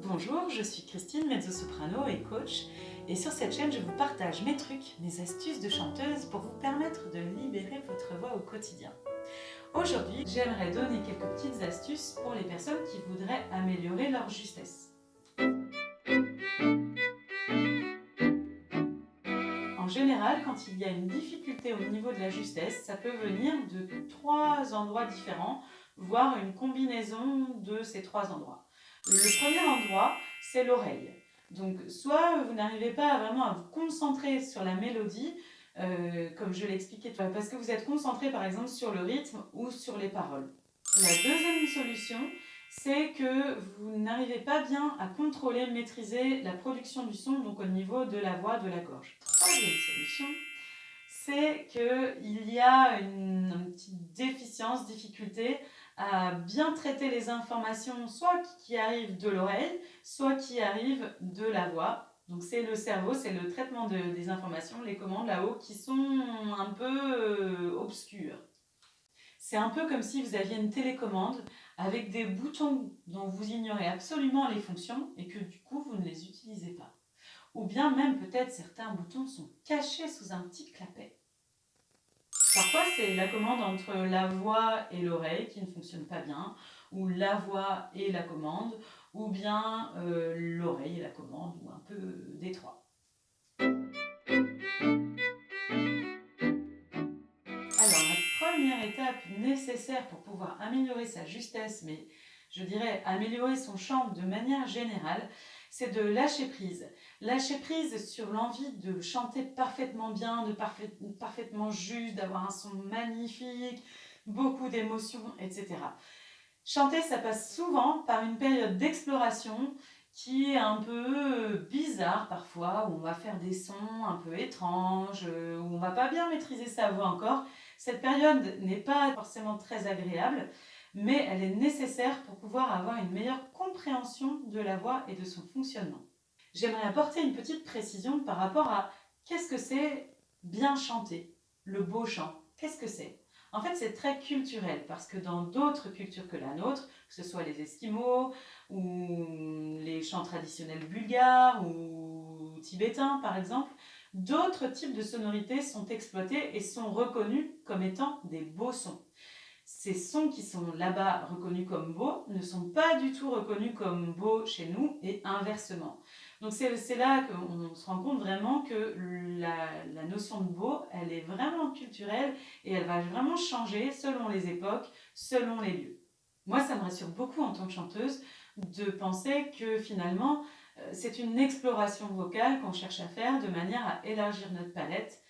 Bonjour, je suis Christine, mezzo-soprano et coach, et sur cette chaîne je vous partage mes trucs, mes astuces de chanteuse pour vous permettre de libérer votre voix au quotidien. Aujourd'hui, j'aimerais donner quelques petites astuces pour les personnes qui voudraient améliorer leur justesse. En général, quand il y a une difficulté au niveau de la justesse, ça peut venir de trois endroits différents, voire une combinaison de ces trois endroits. Le premier endroit, c'est l'oreille. Donc, soit vous n'arrivez pas vraiment à vous concentrer sur la mélodie, comme je l'expliquais, parce que vous êtes concentré par exemple sur le rythme ou sur les paroles. La deuxième solution, c'est que vous n'arrivez pas bien à contrôler, maîtriser la production du son, donc au niveau de la voix, de la gorge. Troisième solution, c'est qu'il y a une petite déficience, difficulté à bien traiter les informations, soit qui arrivent de l'oreille, soit qui arrivent de la voix. Donc c'est le cerveau, c'est le traitement des informations, les commandes là-haut qui sont un peu obscures. C'est un peu comme si vous aviez une télécommande avec des boutons dont vous ignorez absolument les fonctions et que du coup vous ne les utilisez pas. Ou bien même peut-être certains boutons sont cachés sous un petit clapet. Parfois c'est la commande entre la voix et l'oreille qui ne fonctionne pas bien, ou la voix et la commande, ou bien l'oreille et la commande, ou un peu des trois. Alors, la première étape nécessaire pour pouvoir améliorer sa justesse, mais je dirais améliorer son chant de manière générale, c'est de lâcher prise. Lâcher prise sur l'envie de chanter parfaitement bien, de parfaitement juste, d'avoir un son magnifique, beaucoup d'émotions, etc. Chanter, ça passe souvent par une période d'exploration qui est un peu bizarre parfois, où on va faire des sons un peu étranges, où on va pas bien maîtriser sa voix encore. Cette période n'est pas forcément très agréable, mais elle est nécessaire pour pouvoir avoir une meilleure compréhension de la voix et de son fonctionnement. J'aimerais apporter une petite précision par rapport à qu'est-ce que c'est bien chanter, le beau chant. Qu'est-ce que c'est ? En fait, c'est très culturel parce que dans d'autres cultures que la nôtre, que ce soit les Esquimaux ou les chants traditionnels bulgares ou tibétains par exemple, d'autres types de sonorités sont exploités et sont reconnus comme étant des beaux sons. Ces sons qui sont là-bas reconnus comme beaux ne sont pas du tout reconnus comme beaux chez nous et inversement. Donc c'est là qu'on se rend compte vraiment que la notion de beau, elle est vraiment culturelle et elle va vraiment changer selon les époques, selon les lieux. Moi, ça me rassure beaucoup en tant que chanteuse de penser que finalement, c'est une exploration vocale qu'on cherche à faire de manière à élargir notre palette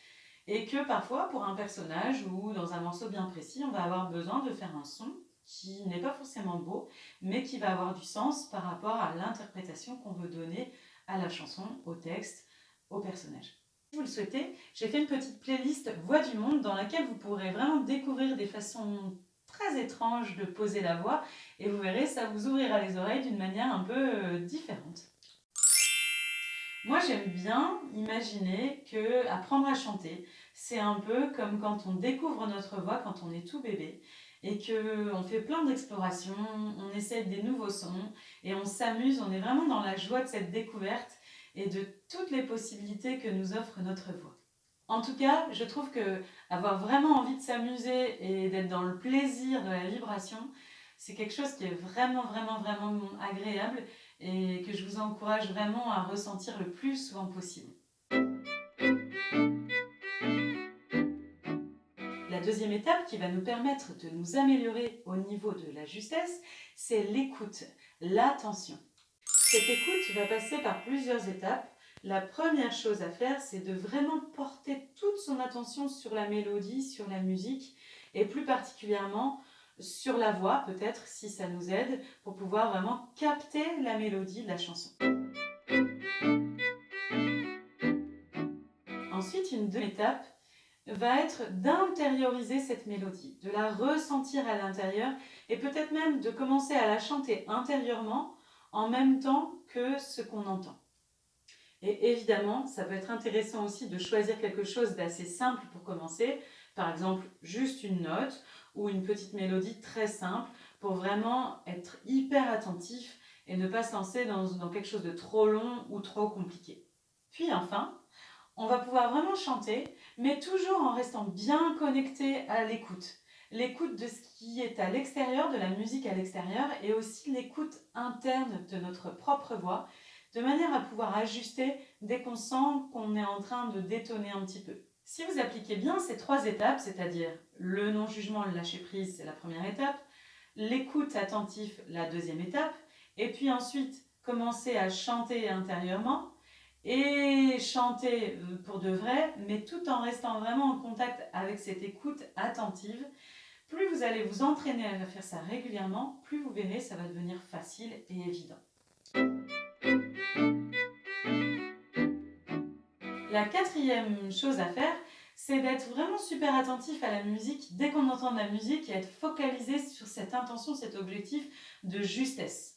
et que parfois, pour un personnage ou dans un morceau bien précis, on va avoir besoin de faire un son qui n'est pas forcément beau, mais qui va avoir du sens par rapport à l'interprétation qu'on veut donner à la chanson, au texte, au personnage. Si vous le souhaitez, j'ai fait une petite playlist Voix du Monde dans laquelle vous pourrez vraiment découvrir des façons très étranges de poser la voix et vous verrez, ça vous ouvrira les oreilles d'une manière un peu différente. Moi, j'aime bien imaginer que apprendre à chanter, c'est un peu comme quand on découvre notre voix quand on est tout bébé et qu'on fait plein d'explorations, on essaie des nouveaux sons et on s'amuse, on est vraiment dans la joie de cette découverte et de toutes les possibilités que nous offre notre voix. En tout cas, je trouve que avoir vraiment envie de s'amuser et d'être dans le plaisir de la vibration, c'est quelque chose qui est vraiment agréable et que je vous encourage vraiment à ressentir le plus souvent possible. La deuxième étape qui va nous permettre de nous améliorer au niveau de la justesse, c'est l'écoute, l'attention. Cette écoute va passer par plusieurs étapes. La première chose à faire, c'est de vraiment porter toute son attention sur la mélodie, sur la musique, et plus particulièrement sur la voix, peut-être, si ça nous aide, pour pouvoir vraiment capter la mélodie de la chanson. Ensuite, une deuxième étape va être d'intérioriser cette mélodie, de la ressentir à l'intérieur, et peut-être même de commencer à la chanter intérieurement en même temps que ce qu'on entend. Et évidemment, ça peut être intéressant aussi de choisir quelque chose d'assez simple pour commencer, par exemple juste une note ou une petite mélodie très simple pour vraiment être hyper attentif et ne pas se lancer dans quelque chose de trop long ou trop compliqué. Puis enfin, on va pouvoir vraiment chanter, mais toujours en restant bien connecté à l'écoute. L'écoute de ce qui est à l'extérieur, de la musique à l'extérieur, et aussi l'écoute interne de notre propre voix, de manière à pouvoir ajuster dès qu'on sent qu'on est en train de détonner un petit peu. Si vous appliquez bien ces 3 étapes, c'est-à-dire le non-jugement, le lâcher-prise, c'est la première étape, l'écoute attentif, la deuxième étape, et puis ensuite commencer à chanter intérieurement, et chanter pour de vrai, mais tout en restant vraiment en contact avec cette écoute attentive. Plus vous allez vous entraîner à faire ça régulièrement, plus vous verrez, ça va devenir facile et évident. La 4e chose à faire, c'est d'être vraiment super attentif à la musique dès qu'on entend de la musique et être focalisé sur cette intention, cet objectif de justesse.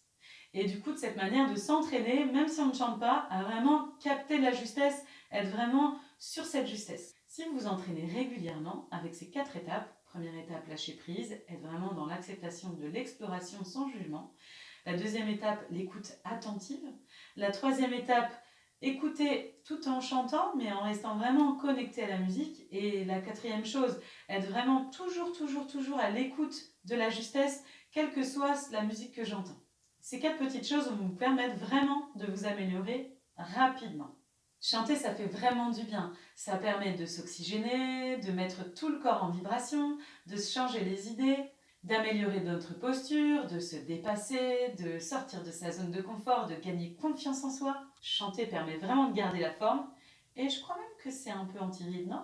Et du coup, de cette manière de s'entraîner, même si on ne chante pas, à vraiment capter la justesse, être vraiment sur cette justesse. Si vous vous entraînez régulièrement avec ces 4 étapes, première étape, lâcher prise, être vraiment dans l'acceptation de l'exploration sans jugement. La deuxième étape, l'écoute attentive. La troisième étape, écouter tout en chantant, mais en restant vraiment connecté à la musique. Et la 4e chose, être vraiment toujours à l'écoute de la justesse, quelle que soit la musique que j'entends. Ces 4 petites choses vont vous permettre vraiment de vous améliorer rapidement. Chanter, ça fait vraiment du bien. Ça permet de s'oxygéner, de mettre tout le corps en vibration, de se changer les idées, d'améliorer notre posture, de se dépasser, de sortir de sa zone de confort, de gagner confiance en soi. Chanter permet vraiment de garder la forme et je crois même que c'est un peu anti-ride, non ?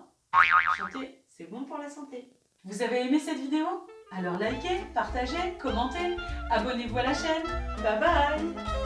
Chanter, c'est bon pour la santé. Vous avez aimé cette vidéo ? Alors likez, partagez, commentez, abonnez-vous à la chaîne. Bye bye!